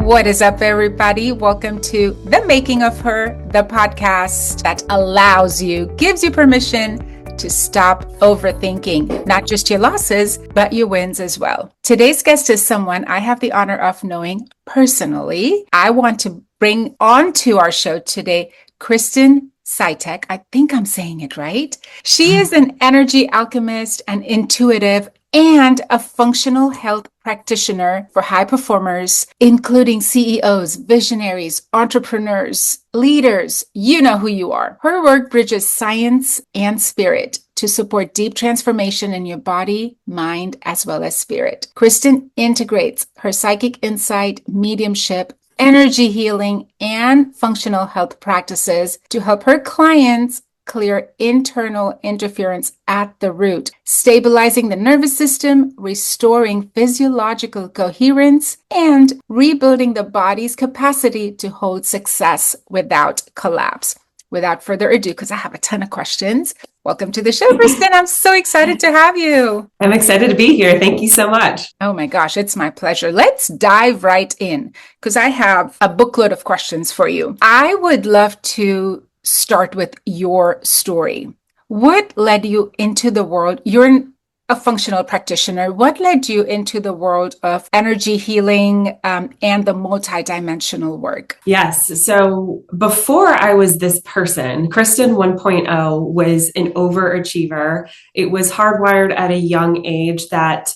What is up, everybody? Welcome to The Making of Her, the podcast that allows you, gives you permission to stop overthinking, not just your losses, but your wins as well. Today's guest is someone I have the honor of knowing personally. I want to bring onto our show today, Kristin Sitek. I think I'm saying it right. She is an energy alchemist, an intuitive, and a functional health practitioner for high performers, including CEOs, visionaries, entrepreneurs, leaders. You know who you are. Her work bridges science and spirit to support deep transformation in your body, mind, as well as spirit. Kristin integrates her psychic insight, mediumship, energy healing, and functional health practices to help her clients clear internal interference at the root, stabilizing the nervous system, restoring physiological coherence, and rebuilding the body's capacity to hold success without collapse. Without further ado, because I have a ton of questions, welcome to the show, Kristin. I'm so excited to have you. I'm excited to be here. Thank you so much. Oh my gosh, it's my pleasure. Let's dive right in, because I have a bookload of questions for you. I would love to start with your story. What led you into the world? You're a functional practitioner. What led you into the world of energy healing and the multidimensional work? Yes. So before I was this person, Kristin 1.0 was an overachiever. It was hardwired at a young age that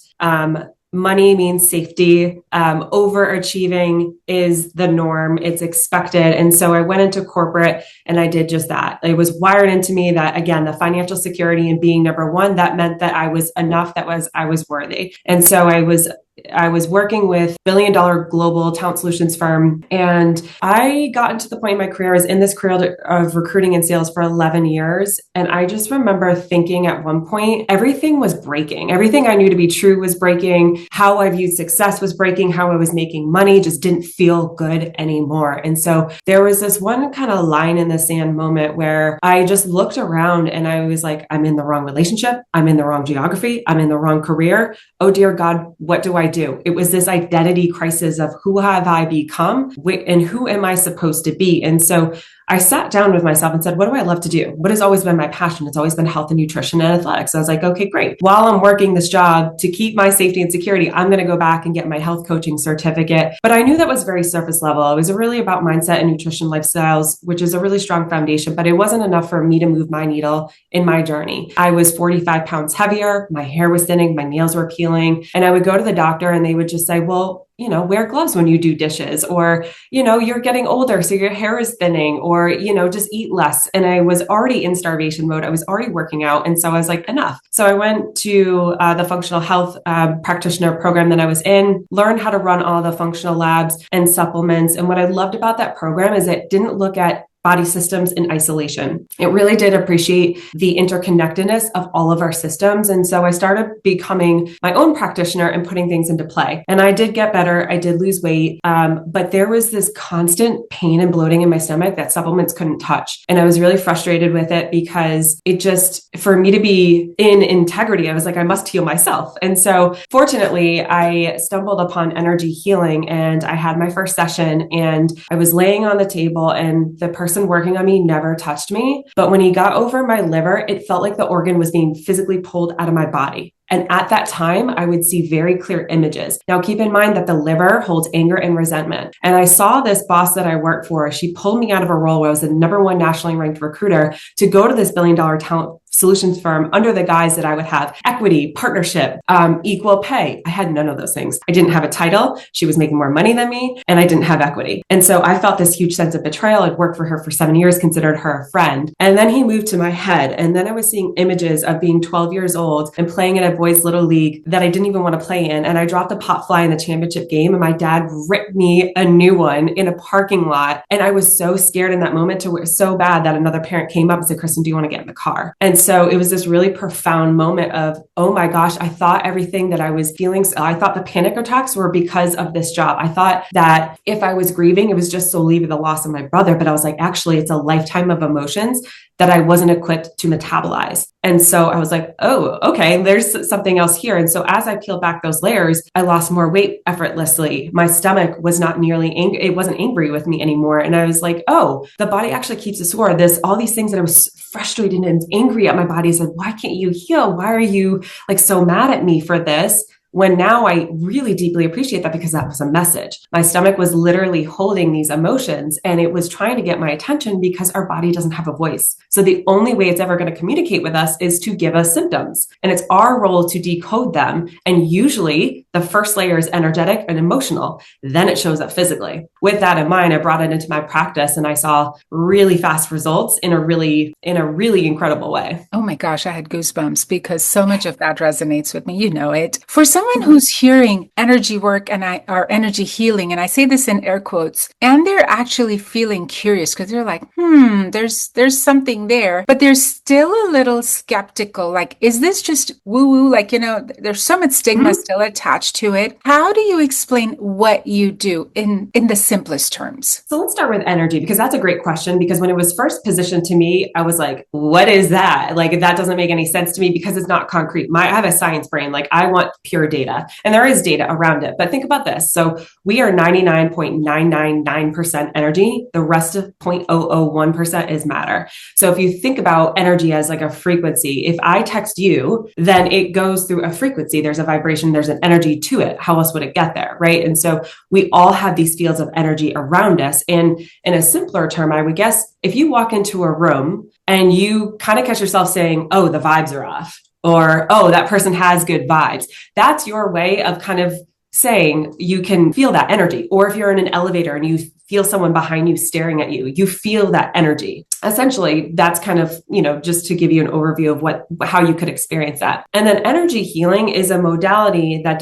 money means safety. Overachieving is the norm. It's expected. And so I went into corporate and I did just that. It was wired into me that, again, the financial security and being number one, that meant that I was enough, I was worthy. And so I was working with $1 billion global talent solutions firm. And I got into the point in my career, I was in this career of recruiting and sales for 11 years. And I just remember thinking at one point, everything was breaking. Everything I knew to be true was breaking. How I viewed success was breaking. How I was making money just didn't feel good anymore. And so there was this one kind of line in the sand moment where I just looked around and I was like, I'm in the wrong relationship. I'm in the wrong geography. I'm in the wrong career. Oh, dear God, what do I do? It was this identity crisis of who have I become and who am I supposed to be? And so I sat down with myself and said, what do I love to do? What has always been my passion? It's always been health and nutrition and athletics. I was like, okay, great. While I'm working this job to keep my safety and security, I'm going to go back and get my health coaching certificate. But I knew that was very surface level. It was really about mindset and nutrition lifestyles, which is a really strong foundation, but it wasn't enough for me to move my needle in my journey. I was 45 pounds heavier. My hair was thinning. My nails were peeling. And I would go to the doctor and they would just say, well, wear gloves when you do dishes, or, you're getting older, so your hair is thinning, or, just eat less. And I was already in starvation mode. I was already working out. And so I was like, enough. So I went to the functional health practitioner program that I was in, learned how to run all the functional labs and supplements. And what I loved about that program is it didn't look at body systems in isolation. It really did appreciate the interconnectedness of all of our systems. And so I started becoming my own practitioner and putting things into play. And I did get better. I did lose weight. But there was this constant pain and bloating in my stomach that supplements couldn't touch. And I was really frustrated with it because it just, for me to be in integrity, I was like, I must heal myself. And so fortunately, I stumbled upon energy healing and I had my first session and I was laying on the table and the person working on me never touched me. But when he got over my liver, it felt like the organ was being physically pulled out of my body. And at that time, I would see very clear images. Now, keep in mind that the liver holds anger and resentment. And I saw this boss that I worked for. She pulled me out of a role where I was the #1 nationally ranked recruiter to go to this $1 billion talent solutions firm under the guise that I would have equity, partnership, equal pay. I had none of those things. I didn't have a title. She was making more money than me, and I didn't have equity. And so I felt this huge sense of betrayal. I'd worked for her for 7 years, considered her a friend. And then he moved to my head. And then I was seeing images of being 12 years old and playing in a boys' little league that I didn't even want to play in. And I dropped a pop fly in the championship game, and my dad ripped me a new one in a parking lot. And I was so scared in that moment so bad that another parent came up and said, Kristin, do you want to get in the car? And so it was this really profound moment of, oh my gosh, I thought everything that I was feeling, I thought the panic attacks were because of this job. I thought that if I was grieving, it was just solely the loss of my brother. But I was like, actually, it's a lifetime of emotions that I wasn't equipped to metabolize. And so I was like, oh, okay, there's something else here. And so as I peeled back those layers, I lost more weight effortlessly. My stomach was not nearly angry. It wasn't angry with me anymore. And I was like, oh, the body actually keeps a score. All these things that I was frustrated and angry at my body. I said, why can't you heal? Why are you like so mad at me for this? When now I really deeply appreciate that because that was a message. My stomach was literally holding these emotions and it was trying to get my attention because our body doesn't have a voice. So the only way it's ever going to communicate with us is to give us symptoms. And it's our role to decode them. And usually the first layer is energetic and emotional. Then it shows up physically. With that in mind, I brought it into my practice and I saw really fast results in a really incredible way. Oh my gosh, I had goosebumps because so much of that resonates with me. You know it. For someone who's hearing energy work or energy healing, and I say this in air quotes, and they're actually feeling curious because they're like, there's something there, but they're still a little skeptical. Like, is this just woo-woo? Like, there's so much stigma still attached to it. How do you explain what you do in the simplest terms? So let's start with energy because that's a great question because when it was first positioned to me, I was like, what is that? Like, that doesn't make any sense to me because it's not concrete. I have a science brain. Like, I want pure data and there is data around it. But think about this. So we are 99.999% energy. The rest of 0.001% is matter. So if you think about energy as like a frequency, if I text you, then it goes through a frequency. There's a vibration, there's an energy to it. How else would it get there? Right. And so we all have these fields of energy around us. And in a simpler term, I would guess if you walk into a room and you kind of catch yourself saying, oh, the vibes are off, or, oh, that person has good vibes. That's your way of kind of saying you can feel that energy. Or if you're in an elevator and you feel someone behind you staring at you, you feel that energy. Essentially, that's kind of, just to give you an overview of how you could experience that. And then energy healing is a modality that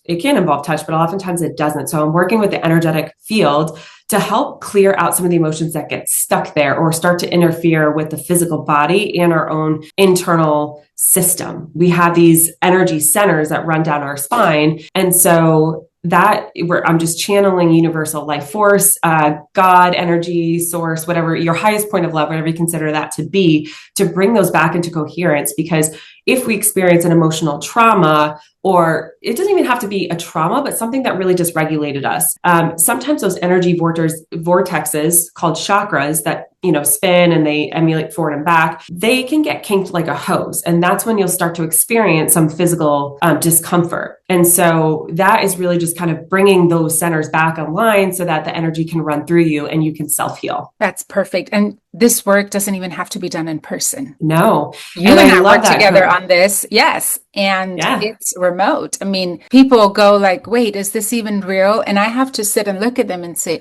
it can involve touch, but oftentimes it doesn't. So I'm working with the energetic field to help clear out some of the emotions that get stuck there or start to interfere with the physical body and our own internal system. We have these energy centers that run down our spine. And so I'm just channeling universal life force, God, energy, source, whatever your highest point of love, whatever you consider that to be, to bring those back into coherence. Because if we experience an emotional trauma, or it doesn't even have to be a trauma, but something that really just regulated us. Sometimes those energy vortexes called chakras that, spin and they emulate forward and back, they can get kinked like a hose. And that's when you'll start to experience some physical discomfort. And so that is really just kind of bringing those centers back online so that the energy can run through you and you can self-heal. That's perfect. And this work doesn't even have to be done in person. No. You and I work together on this. Yes. And it's remote. I mean, people go like, wait, is this even real? And I have to sit and look at them and say,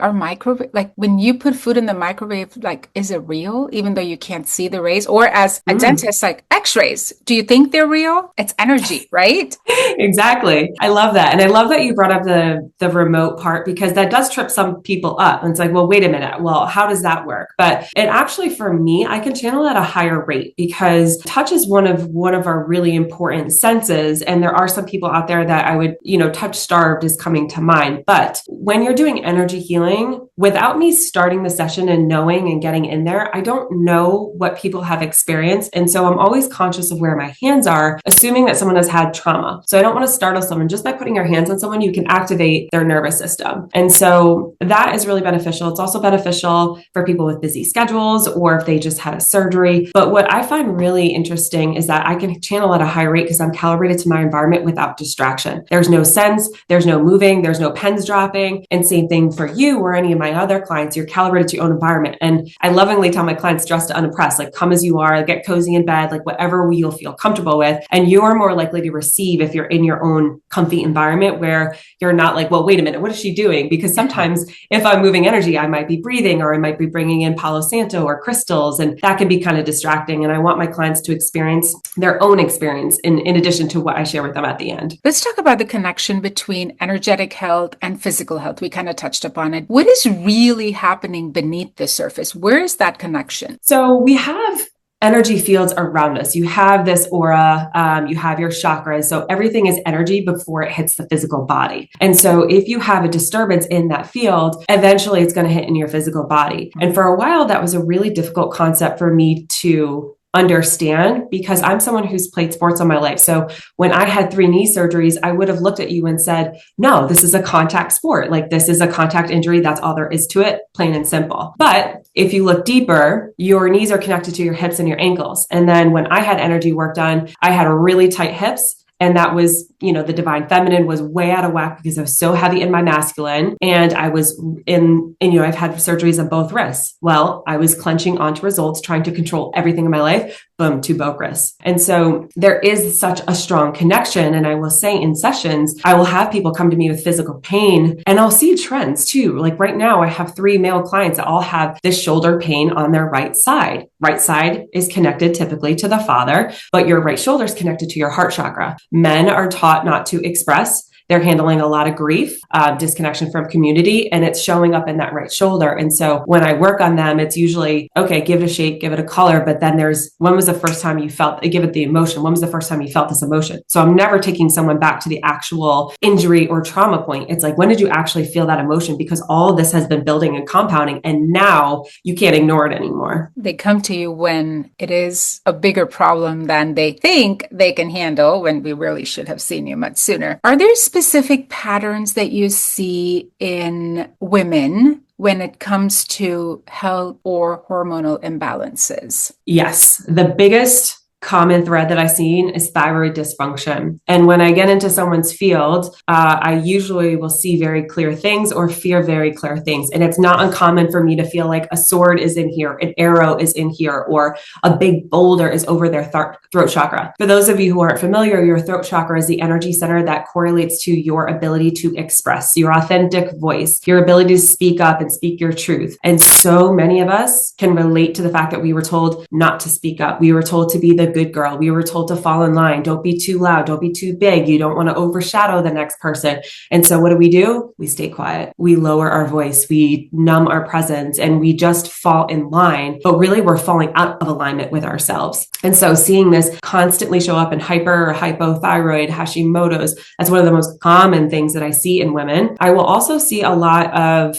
when you put food in the microwave, like, is it real? Even though you can't see the rays? Or as a dentist, like x-rays, do you think they're real? It's energy, right? Exactly. I love that. And I love that you brought up the remote part because that does trip some people up. And it's like, well, wait a minute. Well, how does that work? But it actually, for me, I can channel at a higher rate because touch is one of our really important senses. And there are some people out there that I would, touch starved is coming to mind. But when you're doing energy healing, without me starting the session and knowing and getting in there, I don't know what people have experienced. And so I'm always conscious of where my hands are, assuming that someone has had trauma. So I don't want to startle someone. Just by putting your hands on someone, you can activate their nervous system. And so that is really beneficial. It's also beneficial for people with busy schedules or if they just had a surgery. But what I find really interesting is that I can channel at a high rate because I'm calibrated to my environment without distraction. There's no sense, there's no moving, there's no pens dropping. And same thing for you or any of my other clients, you're calibrated to your own environment. And I lovingly tell my clients, dress to unimpress, like come as you are, get cozy in bed, like whatever you'll feel comfortable with. And you're more likely to receive if you're in your own comfy environment where you're not like, well, wait a minute, what is she doing? Because sometimes if I'm moving energy, I might be breathing or I might be bringing in Palo Santo or crystals, and that can be kind of distracting. And I want my clients to experience their own experience in addition to what I share with them at the end. Let's talk about the connection between energetic health and physical health. We kind of touched upon it. What is really happening beneath the surface? Where is that connection? So we have energy fields around us. You have this aura, you have your chakras. So everything is energy before it hits the physical body. And so if you have a disturbance in that field, eventually it's going to hit in your physical body. And for a while, that was a really difficult concept for me to understand because I'm someone who's played sports all my life. So when I had 3 knee surgeries, I would have looked at you and said, no, this is a contact sport. Like this is a contact injury. That's all there is to it, plain and simple. But if you look deeper, your knees are connected to your hips and your ankles. And then when I had energy work done, I had really tight hips. And that was, the divine feminine was way out of whack because I was so heavy in my masculine. And I was I've had surgeries on both wrists. Well, I was clenching onto results, trying to control everything in my life. Boom, to both wrists. And so there is such a strong connection. And I will say in sessions, I will have people come to me with physical pain and I'll see trends too. Like right now, I have 3 male clients that all have this shoulder pain on their right side. Right side is connected typically to the father, but your right shoulder is connected to your heart chakra. Men are taught not to express. They're handling a lot of grief, disconnection from community, and it's showing up in that right shoulder. And so when I work on them, it's usually, okay, give it a shape, give it a color. But then when was the first time you give it the emotion? When was the first time you felt this emotion? So I'm never taking someone back to the actual injury or trauma point. It's like, when did you actually feel that emotion? Because all of this has been building and compounding, and now you can't ignore it anymore. They come to you when it is a bigger problem than they think they can handle, when we really should have seen you much sooner. Are there specific patterns that you see in women when it comes to health or hormonal imbalances? Yes. The biggest common thread that I've seen is thyroid dysfunction. And when I get into someone's field, I usually will see very clear things or fear very clear things. And it's not uncommon for me to feel like a sword is in here, an arrow is in here, or a big boulder is over their throat chakra. For those of you who aren't familiar, your throat chakra is the energy center that correlates to your ability to express your authentic voice, your ability to speak up and speak your truth. And so many of us can relate to the fact that we were told not to speak up. We were told to be the good girl. We were told to fall in line. Don't be too loud. Don't be too big. You don't want to overshadow the next person. And so what do? We stay quiet. We lower our voice. We numb our presence and we just fall in line. But really we're falling out of alignment with ourselves. And so seeing this constantly show up in hyper or hypothyroid, Hashimoto's, that's one of the most common things that I see in women. I will also see a lot of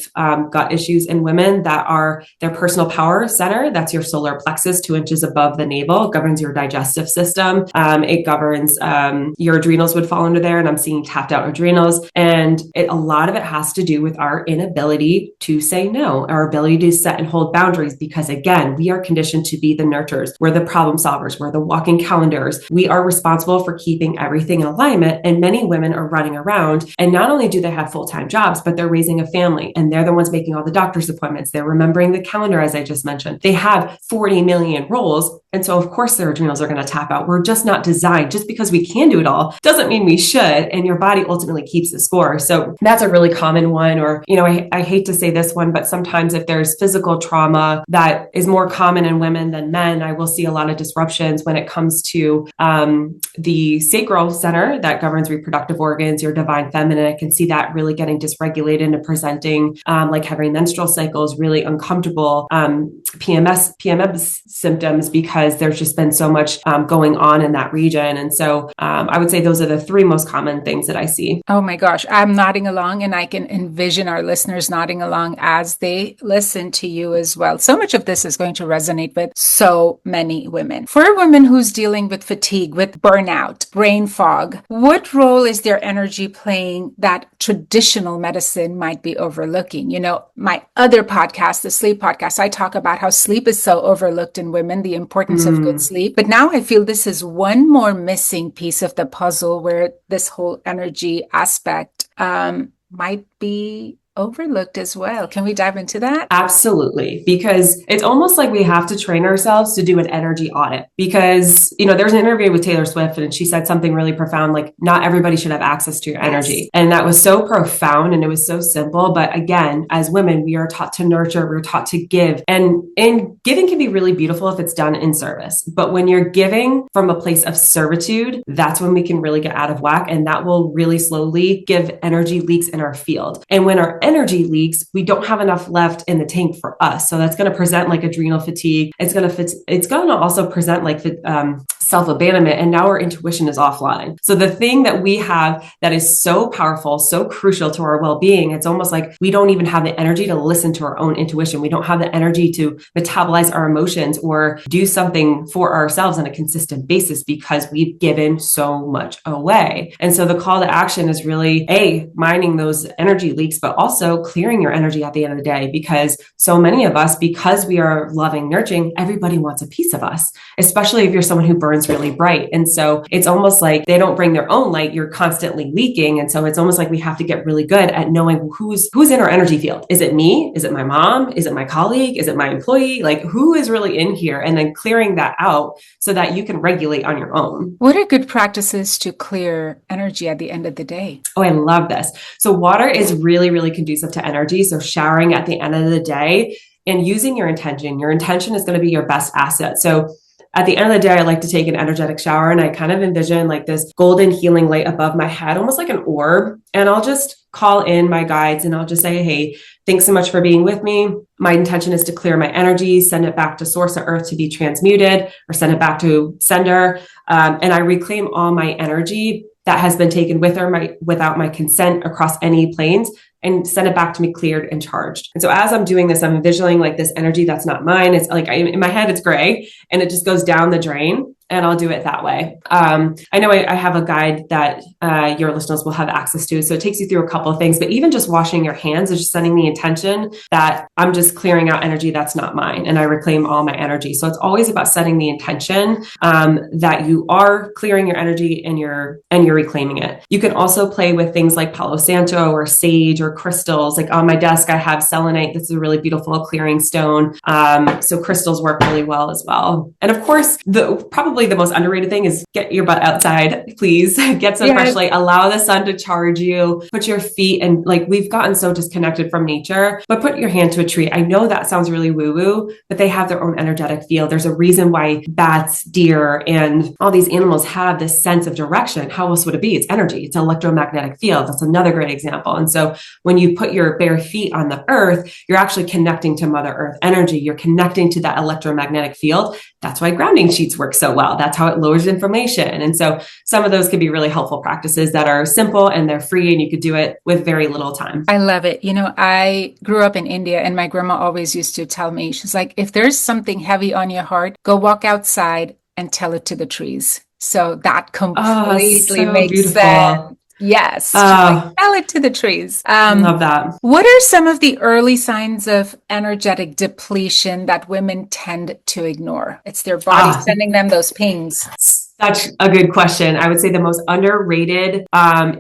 gut issues in women that are their personal power center. That's your solar plexus, 2 inches above the navel. It governs your digestive system. It governs your adrenals would fall under there, and I'm seeing tapped out adrenals. And a lot of it has to do with our inability to say no, our ability to set and hold boundaries, because again, we are conditioned to be the nurturers. We're the problem solvers. We're the walking calendars. We are responsible for keeping everything in alignment. And many women are running around, and not only do they have full-time jobs, but they're raising a family, and they're the ones making all the doctor's appointments. They're remembering the calendar, as I just mentioned. They have 40 million roles. And so of course their adrenals are going to tap out. We're just not designed. Just because we can do it all doesn't mean we should. And your body ultimately keeps the score. So that's a really common one. Or, I hate to say this one, but sometimes if there's physical trauma that is more common in women than men, I will see a lot of disruptions when it comes to the sacral center that governs reproductive organs, your divine feminine. I can see that really getting dysregulated and presenting like having menstrual cycles, really uncomfortable PMS symptoms, because there's just been so much going on in that region. And so I would say those are the 3 most common things that I see. Oh my gosh, I'm nodding along, and I can envision our listeners nodding along as they listen to you as well. So much of this is going to resonate with so many women. For a woman who's dealing with fatigue, with burnout, brain fog, what role is their energy playing that traditional medicine might be overlooking? My other podcast, the sleep podcast, I talk about how sleep is so overlooked in women, the importance of good sleep. But now I feel this is one more missing piece of the puzzle where this whole energy aspect might be overlooked as well. Can we dive into that? Absolutely. Because it's almost like we have to train ourselves to do an energy audit, because, there's an interview with Taylor Swift and she said something really profound, like not everybody should have access to your energy. And that was so profound and it was so simple. But again, as women, we are taught to nurture, we're taught to give, and giving can be really beautiful if it's done in service. But when you're giving from a place of servitude, that's when we can really get out of whack. And that will really slowly give energy leaks in our field. And when our energy leaks, we don't have enough left in the tank for us. So that's going to present like adrenal fatigue. It's going to also present like self-abandonment. And now our intuition is offline. So the thing that we have that is so powerful, so crucial to our well-being, it's almost like we don't even have the energy to listen to our own intuition. We don't have the energy to metabolize our emotions or do something for ourselves on a consistent basis because we've given so much away. And so the call to action is really mining those energy leaks, but also clearing your energy at the end of the day, because so many of us, because we are loving, nurturing, everybody wants a piece of us, especially if you're someone who burns really bright. And so it's almost like they don't bring their own light. You're constantly leaking. And so it's almost like we have to get really good at knowing who's in our energy field. Is it me? Is it my mom? Is it my colleague? Is it my employee? Like, who is really in here? And then clearing that out so that you can regulate on your own. What are good practices to clear energy at the end of the day? Oh, I love this. So water is really, really conducive to energy. So showering at the end of the day and using your intention. Your intention is going to be your best asset. So at the end of the day, I like to take an energetic shower, and I kind of envision like this golden healing light above my head, almost like an orb. And I'll just call in my guides and I'll just say, hey, thanks so much for being with me. My intention is to clear my energy, send it back to source of earth to be transmuted, or send it back to sender. And I reclaim all my energy that has been taken with or without my consent across any planes, and send it back to me cleared and charged. And so as I'm doing this, I'm envisioning like this energy that's not mine. It's like in my head, it's gray and it just goes down the drain. And I'll do it that way. I know I have a guide that your listeners will have access to. So it takes you through a couple of things, but even just washing your hands is just sending the intention that I'm just clearing out energy that's not mine and I reclaim all my energy. So it's always about setting the intention that you are clearing your energy and you're reclaiming it. You can also play with things like Palo Santo or sage or crystals. Like on my desk, I have selenite. This is a really beautiful clearing stone. So crystals work really well as well. And of course, probably the most underrated thing is get your butt outside, please. Get some fresh light, allow the sun to charge you, put your feet, and like we've gotten so disconnected from nature, but put your hand to a tree. I know that sounds really woo-woo, but they have their own energetic field. There's a reason why bats, deer, and all these animals have this sense of direction. How else would it be? It's energy. It's an electromagnetic field. That's another great example. And so when you put your bare feet on the earth, you're actually connecting to Mother Earth energy. You're connecting to that electromagnetic field. That's why grounding sheets work so well. That's how it lowers inflammation. And so some of those could be really helpful practices that are simple and they're free and you could do it with very little time. I love it. You know, I grew up in India and my grandma always used to tell me, she's like, if there's something heavy on your heart, go walk outside and tell it to the trees. So that completely makes sense. Yes. Tell it to the trees. Love that. What are some of the early signs of energetic depletion that women tend to ignore? It's their body sending them those pings. Such a good question. I would say the most underrated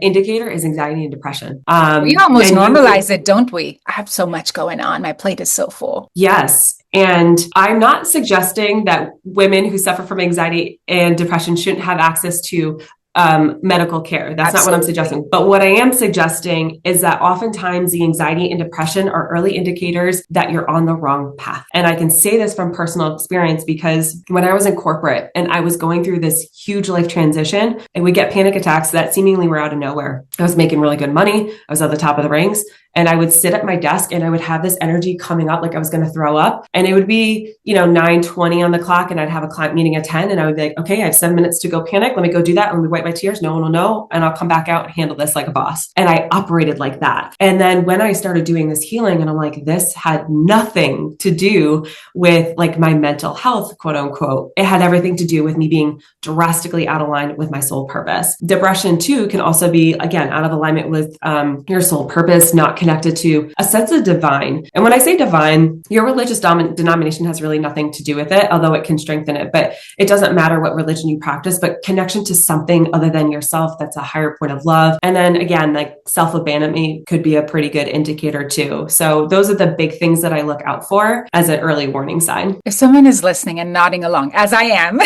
indicator is anxiety and depression. We almost normalize it, don't we? I have so much going on. My plate is so full. Yes. And I'm not suggesting that women who suffer from anxiety and depression shouldn't have access to medical care. That's not what I'm suggesting. But what I am suggesting is that oftentimes the anxiety and depression are early indicators that you're on the wrong path. And I can say this from personal experience because when I was in corporate and I was going through this huge life transition, I would get panic attacks that seemingly were out of nowhere. I was making really good money. I was at the top of the ranks. And I would sit at my desk and I would have this energy coming up like I was going to throw up. And it would be, 9:20 on the clock and I'd have a client meeting at 10 and I would be like, okay, I have 7 minutes to go panic. Let me go do that. Let me wipe my tears. No one will know. And I'll come back out and handle this like a boss. And I operated like that. And then when I started doing this healing and I'm like, this had nothing to do with like my mental health, quote unquote. It had everything to do with me being drastically out of line with my soul purpose. Depression too can also be, again, out of alignment with your soul purpose, not connected to a sense of divine. And when I say divine, your religious denomination has really nothing to do with it, although it can strengthen it. But it doesn't matter what religion you practice, but connection to something other than yourself that's a higher point of love. And then again, like self-abandonment could be a pretty good indicator too. So those are the big things that I look out for as an early warning sign. If someone is listening and nodding along, as I am,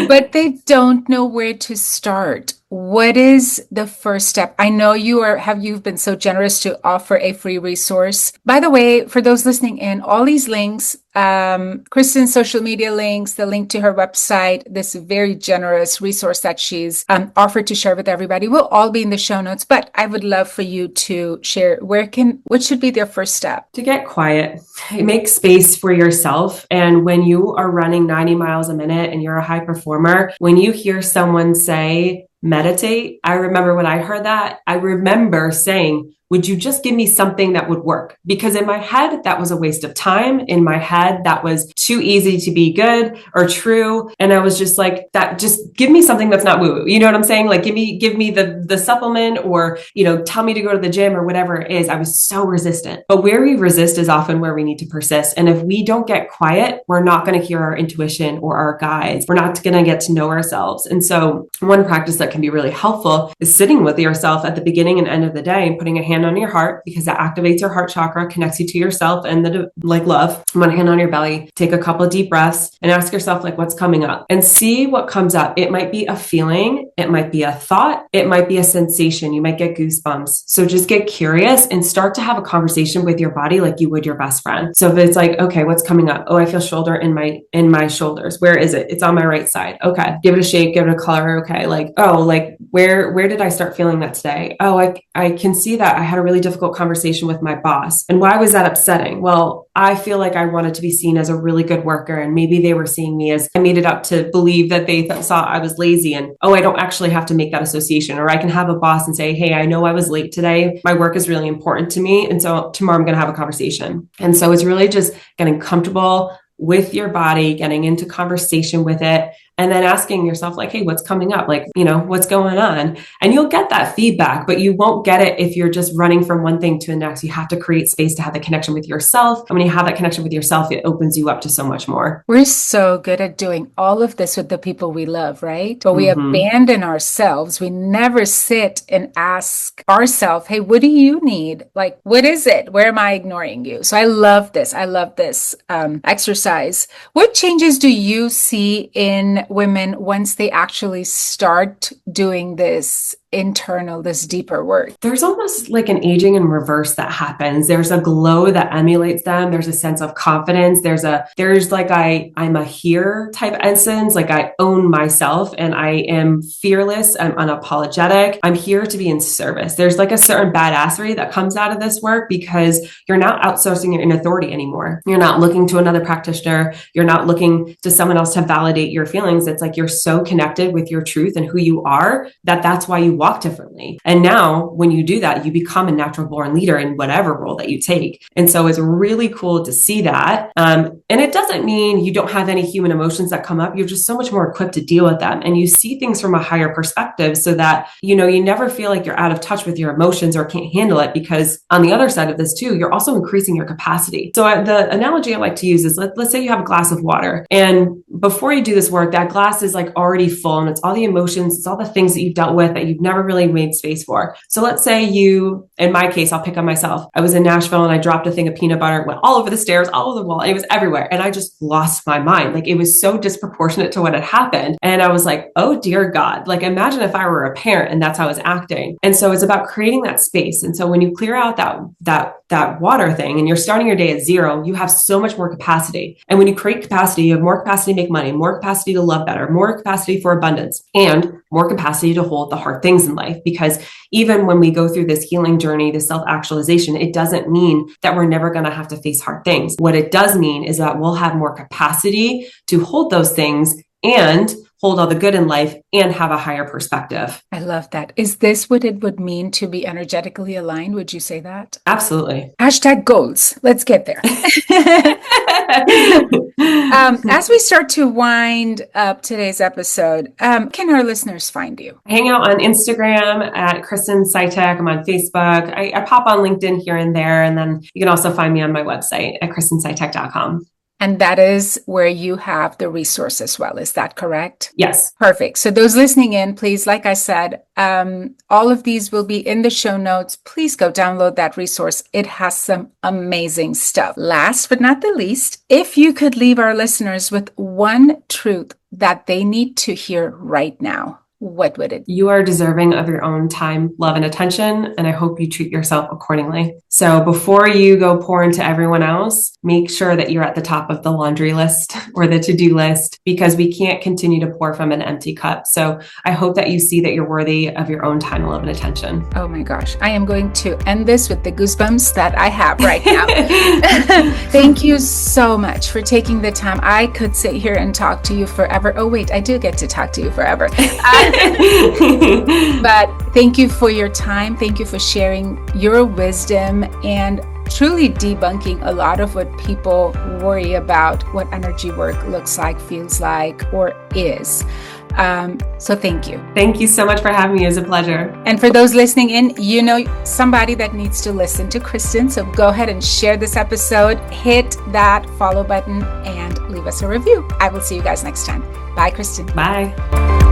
but they don't know where to start, what is the first step? I know you've been so generous to offer a free resource. By the way, for those listening in, all these links, Kristin's social media links, the link to her website, this very generous resource that she's offered to share with everybody will all be in the show notes. But I would love for you to share what should be their first step? To get quiet, make space for yourself. And when you are running 90 miles a minute and you're a high performer, when you hear someone say, meditate, I remember when I heard that, I remember saying, would you just give me something that would work? Because in my head, that was a waste of time. In my head, that was too easy to be good or true. And I was just like, that, just give me something that's not woo-woo. You know what I'm saying? Like, give me the supplement, or, tell me to go to the gym or whatever it is. I was so resistant. But where we resist is often where we need to persist. And if we don't get quiet, we're not going to hear our intuition or our guides. We're not going to get to know ourselves. And so one practice that can be really helpful is sitting with yourself at the beginning and end of the day and putting a hand on your heart, because that activates your heart chakra, connects you to yourself and love. One hand on your belly, take a couple of deep breaths and ask yourself, what's coming up, and see what comes up. It might be a feeling, it might be a thought, it might be a sensation. You might get goosebumps. So just get curious and start to have a conversation with your body like you would your best friend. So if it's like, okay, what's coming up? Oh, I feel shoulder in my shoulders. Where is it? It's on my right side. Okay. Give it a shake, give it a color. Okay. Where did I start feeling that today? Oh, I can see that I had a really difficult conversation with my boss. And why was that upsetting? Well, I feel like I wanted to be seen as a really good worker. And maybe they were seeing me as, I made it up to believe that they saw I was lazy. And, oh, I don't actually have to make that association. Or I can have a boss and say, hey, I know I was late today. My work is really important to me. And so tomorrow I'm going to have a conversation. And so it's really just getting comfortable with your body, getting into conversation with it, and then asking yourself, hey, what's coming up? What's going on? And you'll get that feedback, but you won't get it if you're just running from one thing to the next. You have to create space to have the connection with yourself. And when you have that connection with yourself, it opens you up to so much more. We're so good at doing all of this with the people we love, right? But we abandon ourselves. We never sit and ask ourselves, hey, what do you need? What is it? Where am I ignoring you? So I love this. I love this exercise. What changes do you see in women once they actually start doing this deeper work? There's almost like an aging in reverse that happens. There's a glow that emulates them. There's a sense of confidence. I'm a here type essence. I own myself and I am fearless. I'm unapologetic. I'm here to be in service. There's a certain badassery that comes out of this work because you're not outsourcing your authority anymore. You're not looking to another practitioner. You're not looking to someone else to validate your feelings. It's you're so connected with your truth and who you are that's why you walk differently. And now when you do that, you become a natural born leader in whatever role that you take. And so it's really cool to see that. And it doesn't mean you don't have any human emotions that come up. You're just so much more equipped to deal with them. And you see things from a higher perspective so that, you never feel like you're out of touch with your emotions or can't handle it, because on the other side of this too, you're also increasing your capacity. So the analogy I like to use is let's say you have a glass of water, and before you do this work, that glass is already full, and it's all the emotions, it's all the things that you've dealt with that you've never really made space for. So let's say in my case, I'll pick on myself. I was in Nashville and I dropped a thing of peanut butter, went all over the stairs, all over the wall, and it was everywhere. And I just lost my mind. It was so disproportionate to what had happened. And I was like, oh dear God, imagine if I were a parent and that's how I was acting. And so it's about creating that space. And so when you clear out that water thing and you're starting your day at zero, you have so much more capacity. And when you create capacity, you have more capacity to make money, more capacity to love better, more capacity for abundance, and more capacity to hold the hard things in life. Because even when we go through this healing journey, this self-actualization, it doesn't mean that we're never going to have to face hard things. What it does mean is that we'll have more capacity to hold those things and hold all the good in life and have a higher perspective. I love that. Is this what it would mean to be energetically aligned? Would you say that? Absolutely. # goals. Let's get there. As we start to wind up today's episode, can our listeners find you? I hang out on Instagram at Kristin Sitek. I'm on Facebook. I pop on LinkedIn here and there. And then you can also find me on my website at kristinsitek.com. And that is where you have the resource as well. Is that correct? Yes. Perfect. So those listening in, please, like I said, all of these will be in the show notes. Please go download that resource. It has some amazing stuff. Last but not the least, if you could leave our listeners with one truth that they need to hear right now, what would it be? You are deserving of your own time, love, and attention, and I hope you treat yourself accordingly. So before you go pour into everyone else, make sure that you're at the top of the laundry list or the to-do list, because we can't continue to pour from an empty cup. So I hope that you see that you're worthy of your own time, love, and attention. Oh my gosh, I am going to end this with the goosebumps that I have right now. Thank you so much for taking the time. I could sit here and talk to you forever. Oh wait, I do get to talk to you forever. But thank you for your time. Thank you for sharing your wisdom and truly debunking a lot of what people worry about, what energy work looks like, feels like, or is. So thank you. Thank you so much for having me. It was a pleasure. And for those listening in, you know somebody that needs to listen to Kristin. So go ahead and share this episode, hit that follow button, and leave us a review. I will see you guys next time. Bye, Kristin. Bye.